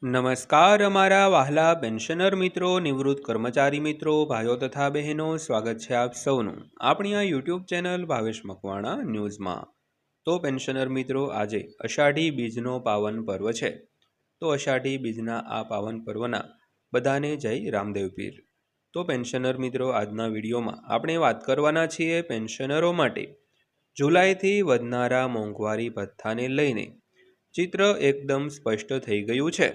નમસ્કાર અમારા વહાલા પેન્શનર મિત્રો, નિવૃત્ત કર્મચારી મિત્રો, ભાઈઓ તથા બહેનો, સ્વાગત છે આપ સૌનું આપણી આ યુટ્યુબ ચેનલ ભાવેશ મકવાણા ન્યૂઝમાં। તો પેન્શનર મિત્રો, આજે અષાઢી બીજનો પાવન પર્વ છે। તો અષાઢી બીજના આ પાવન પર્વના બધાને જય રામદેવ પીર। તો પેન્શનર મિત્રો, આજના વિડીયોમાં આપણે વાત કરવાના છીએ પેન્શનરો માટે જુલાઈથી વધનારા મોંઘવારી ભથ્થાને લઈને ચિત્ર એકદમ સ્પષ્ટ થઈ ગયું છે।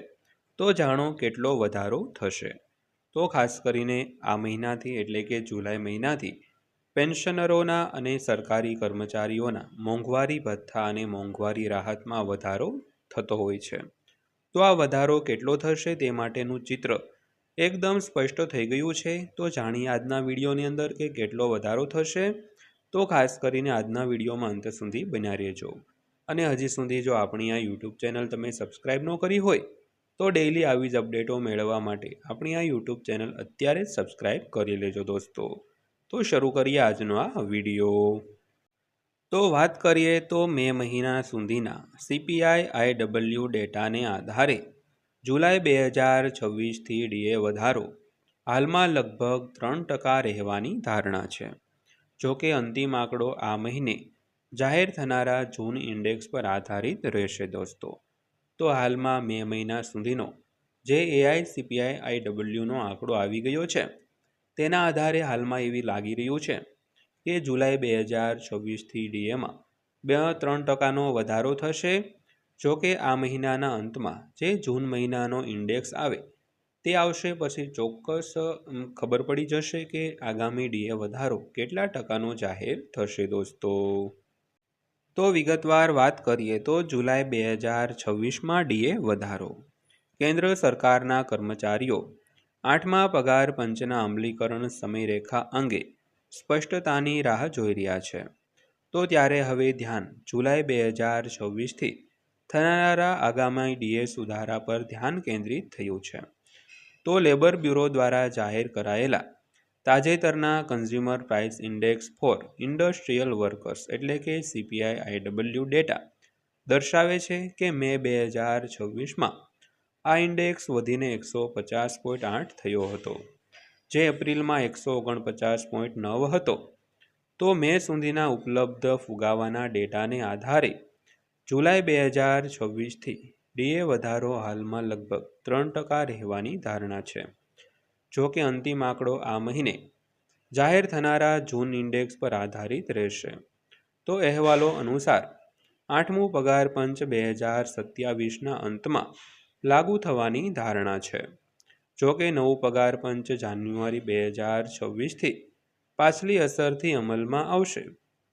તો જાણો કેટલો વધારો થશે। તો ખાસ કરીને આ મહિનાથી એટલે કે જુલાઈ મહિનાથી પેન્શનરોના અને સરકારી કર્મચારીઓના મોંઘવારી ભથ્થા અને મોંઘવારી રાહતમાં વધારો થતો હોય છે। તો આ વધારો કેટલો થશે તે માટેનું ચિત્ર એકદમ સ્પષ્ટ થઈ ગયું છે। તો જાણીએ આજના વિડીયોની અંદર કે કેટલો વધારો થશે। તો ખાસ કરીને આજના વિડીયોમાં અંત સુધી બન્યા રહેજો। અને હજી સુધી જો આપણી આ યુટ્યુબ ચેનલ તમે સબસ્ક્રાઈબ ન કરી હોય તો ડેઈલી આવી જ અપડેટો મેળવવા માટે આપણી આ યુટ્યુબ ચેનલ અત્યારે જ સબસ્ક્રાઈબ કરી લેજો દોસ્તો। તો શરૂ કરીએ આજનો આ વિડીયો। તો વાત કરીએ તો મે મહિના સુધીના CPI-IW ડેટાને આધારે જુલાઈ 2026થી ડીએ વધારો હાલમાં લગભગ 3% રહેવાની ધારણા છે। જોકે અંતિમ આંકડો આ મહિને જાહેર થનારા જૂન ઇન્ડેક્સ પર આધારિત રહેશે દોસ્તો। તો હાલમાં મે મહિના સુધીનો જે CPI-IWનો આંકડો આવી ગયો છે તેના આધારે હાલમાં એવી લાગી રહ્યું છે કે જુલાઈ 2026થી ડીએમાં 3%નો વધારો થશે। જોકે આ મહિનાના અંતમાં જે જૂન મહિનાનો ઇન્ડેક્સ આવે તે આવશે, પછી ચોક્કસ ખબર પડી જશે કે આગામી ડીએ વધારો કેટલા ટકાનો જાહેર થશે દોસ્તો। તો વિગતવાર વાત કરીએ તો જુલાઈ 2026માં ડીએ વધારો કેન્દ્ર સરકારના કર્મચારીઓ 8મા પગાર પંચના અમલીકરણ સમયરેખા અંગે સ્પષ્ટતાની રાહ જોઈ રહ્યા છે। તો ત્યારે હવે ધ્યાન જુલાઈ 2026થી થનારા આગામી ડીએ સુધારા પર ધ્યાન કેન્દ્રિત થયું છે। તો લેબર બ્યુરો દ્વારા જાહેર કરાયેલા તાજેતરના consumer price index four industrial workers એટલે કે CPI-IW ડેટા દર્શાવે છે કે મે 2026માં આ ઇન્ડેક્સ વધીને 150.8 થયો હતો, જે એપ્રિલમાં 149.9 હતો। તો મે સુધીના ઉપલબ્ધ ફુગાવાના ડેટાને આધારે જુલાઈ 2026થી ડીએ વધારો હાલમાં લગભગ 3% રહેવાની ધારણા છે। જો કે અંતિમ આંકડો આ મહિને જાહેર થનારા જૂન ઇન્ડેક્સ પર આધારિત રહેશે। તો અહેવાલો અનુસાર 8મું પગાર પંચ 2027ના અંતમાં લાગુ થવાની ધારણા છે। જો કે નવું પગાર પંચ જાન્યુઆરી 2026થી પાછલી અસરથી અમલમાં આવશે,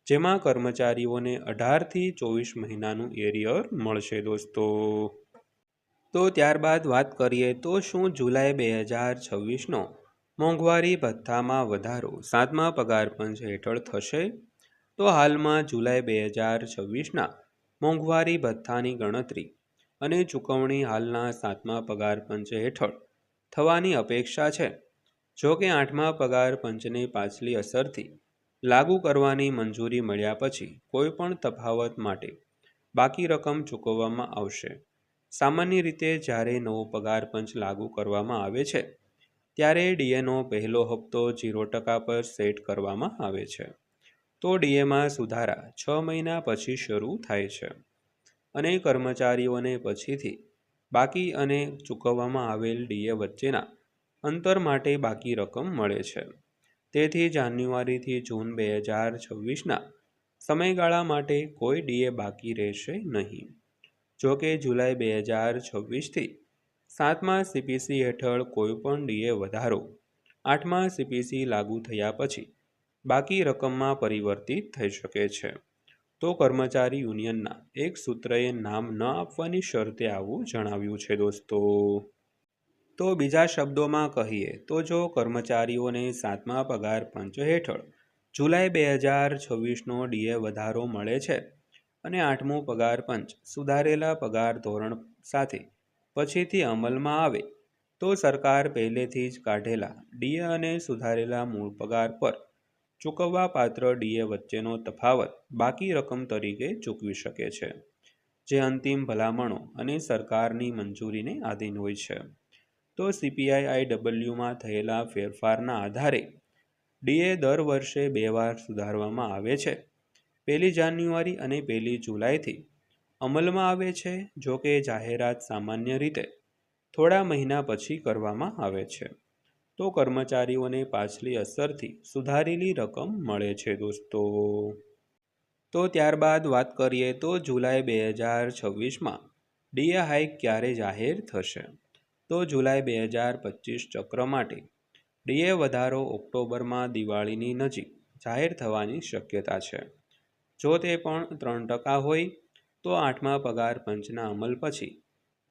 જેમાં કર્મચારીઓને 18થી 24 મહિનાનું એરિયર મળશે દોસ્તો। તો ત્યારબાદ વાત કરીએ તો શું જુલાઈ 2026નો મોંઘવારી ભથ્થામાં વધારો 7મા પગાર પંચ હેઠળ થશે? તો હાલમાં જુલાઈ 2026ના મોંઘવારી ભથ્થાની ગણતરી અને ચૂકવણી હાલના 7મા પગાર પંચ હેઠળ થવાની અપેક્ષા છે। જો કે 8મા પગાર પંચને પાછલી અસરથી લાગુ કરવાની મંજૂરી મળ્યા પછી કોઈપણ તફાવત માટે બાકી રકમ ચૂકવવામાં આવશે। સામાન્ય રીતે જ્યારે નવો પગાર પંચ લાગુ કરવામાં આવે છે ત્યારે ડીએનો પહેલો હપ્તો 0% પર સેટ કરવામાં આવે છે। તો ડીએમાં સુધારા 6 મહિના પછી શરૂ થાય છે અને કર્મચારીઓને પછીથી બાકી અને ચૂકવવામાં આવેલ ડીએ વચ્ચેના અંતર માટે બાકી રકમ મળે છે। તેથી જાન્યુઆરીથી જૂન 2026ના સમયગાળા માટે કોઈ ડીએ બાકી રહેશે નહીં। જો કે જુલાઈ 2026થી 7મા CPC હેઠળ કોઈપણ ડીએ વધારો 8મા CPC લાગુ થયા પછી બાકી રકમમાં પરિવર્તિત થઈ શકે છે। તો કર્મચારી યુનિયનના એક સૂત્રએ નામ ન આપવાની શરતે આવું જણાવ્યું છે દોસ્તો। તો બીજા શબ્દોમાં કહીએ તો જો કર્મચારીઓને 7મા પગાર પંચ હેઠળ જુલાઈ 2026નો ડીએ વધારો મળે છે અને 8મું પગાર પંચ સુધારેલા પગાર ધોરણ સાથે પછીથી અમલમાં આવે તો સરકાર પહેલેથી જ કાઢેલા ડીએ અને સુધારેલા મૂળ પગાર પર ચૂકવવાપાત્ર ડીએ વચ્ચેનો તફાવત બાકી રકમ તરીકે ચૂકવી શકે છે। જે અંતિમ ભલામણો અને સરકારની મંજૂરીને આધીન હોય છે. તો CPI-IWમાં થયેલા ફેરફારના આધારે ડીએ દર વર્ષે 2 વાર સુધારવામાં આવે છે. 1 જાન્યુઆરી અને 1 જુલાઈથી અમલમાં આવે છે. જો કે જાહેરાત સામાન્ય રીતે થોડા મહિના પછી કરવામાં આવે છે. તો કર્મચારીઓને પાછલી અસરથી સુધારેલી રકમ મળે છે દોસ્તો. તો ત્યારબાદ વાત કરીએ તો જુલાઈ 2026માં ડીએ હાઇક ક્યારે જાહેર થશે. તો જુલાઈ 2025 ચક્ર માટે ડીએ વધારો ઓક્ટોબરમાં દિવાળીની નજીક જાહેર થવાની શક્યતા છે. જો તે પણ 3% હોય તો 8મા પગાર પંચના અમલ પછી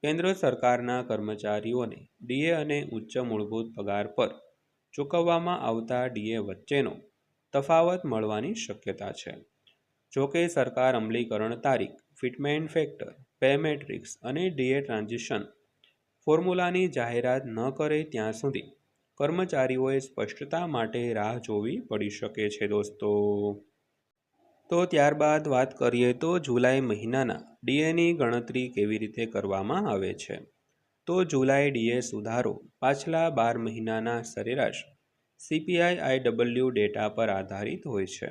કેન્દ્ર સરકારના કર્મચારીઓને ડીએ અને ઉચ્ચ મૂળભૂત પગાર પર ચૂકવવામાં આવતા ડીએ વચ્ચેનો તફાવત મળવાની શક્યતા છે. જો કે સરકાર અમલીકરણ તારીખ, ફિટમેન્ટ ફેક્ટર, પે મેટ્રિક્સ અને ડીએ ટ્રાન્ઝિશન ફોર્મ્યુલાની જાહેરાત ન કરે ત્યાં સુધી કર્મચારીઓએ સ્પષ્ટતા માટે રાહ જોવી પડી શકે છે દોસ્તો. તો ત્યારબાદ વાત કરીએ તો જુલાઈ મહિનાના ડીએની ગણતરી કેવી રીતે કરવામાં આવે છે. તો જુલાઈ ડીએ સુધારો પાછલા 12 મહિનાના સરેરાશ CPI-IW ડેટા પર આધારિત હોય છે.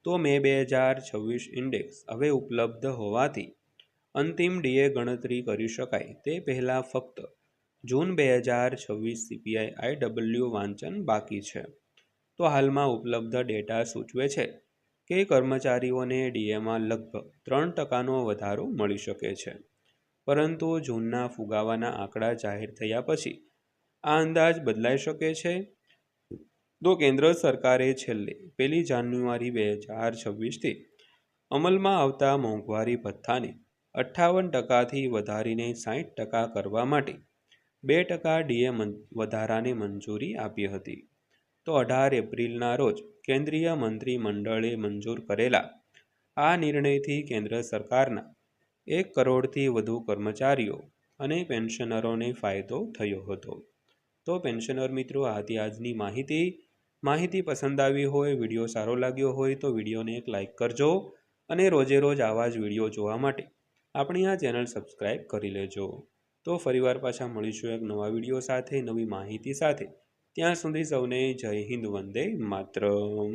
તો મે 2026 ઇન્ડેક્સ હવે ઉપલબ્ધ હોવાથી અંતિમ ડીએ ગણતરી કરી શકાય તે પહેલાં ફક્ત જૂન 2026 CPI-IW વાંચન બાકી છે. તો હાલમાં ઉપલબ્ધ ડેટા સૂચવે છે કે કર્મચારીઓને ડીએમાં લગભગ 3%નો વધારો મળી શકે છે. પરંતુ જૂનના ફુગાવાના આંકડા જાહેર થયા પછી આ અંદાજ બદલાઈ શકે છે. તો કેન્દ્ર સરકારે છેલ્લે 1 જાન્યુઆરી 2026થી અમલમાં આવતા મોંઘવારી ભથ્થાને 58%થી વધારીને 60% કરવા માટે 2% ડીએ વધારાને મંજૂરી આપી હતી. તો 18 એપ્રિલના રોજ કેન્દ્રીય મંત્રીમંડળે મંજૂર કરેલા આ નિર્ણયથી કેન્દ્ર સરકારના 1 કરોડથી વધુ કર્મચારીઓ અને પેન્શનરોને ફાયદો થયો હતો. તો પેન્શનર મિત્રો, આ હતી આજની માહિતી પસંદ આવી હોય, વિડીયો સારો લાગ્યો હોય તો વિડીયોને એક લાઇક કરજો અને રોજે રોજ આવા જ વિડીયો જોવા માટે આપણી આ ચેનલ સબસ્ક્રાઈબ કરી લેજો. તો ફરીવાર પાછા મળીશું એક નવા વિડીયો સાથે, નવી માહિતી સાથે. ત્યાં સુધી સૌને જય હિન્દ, વંદે માતરમ.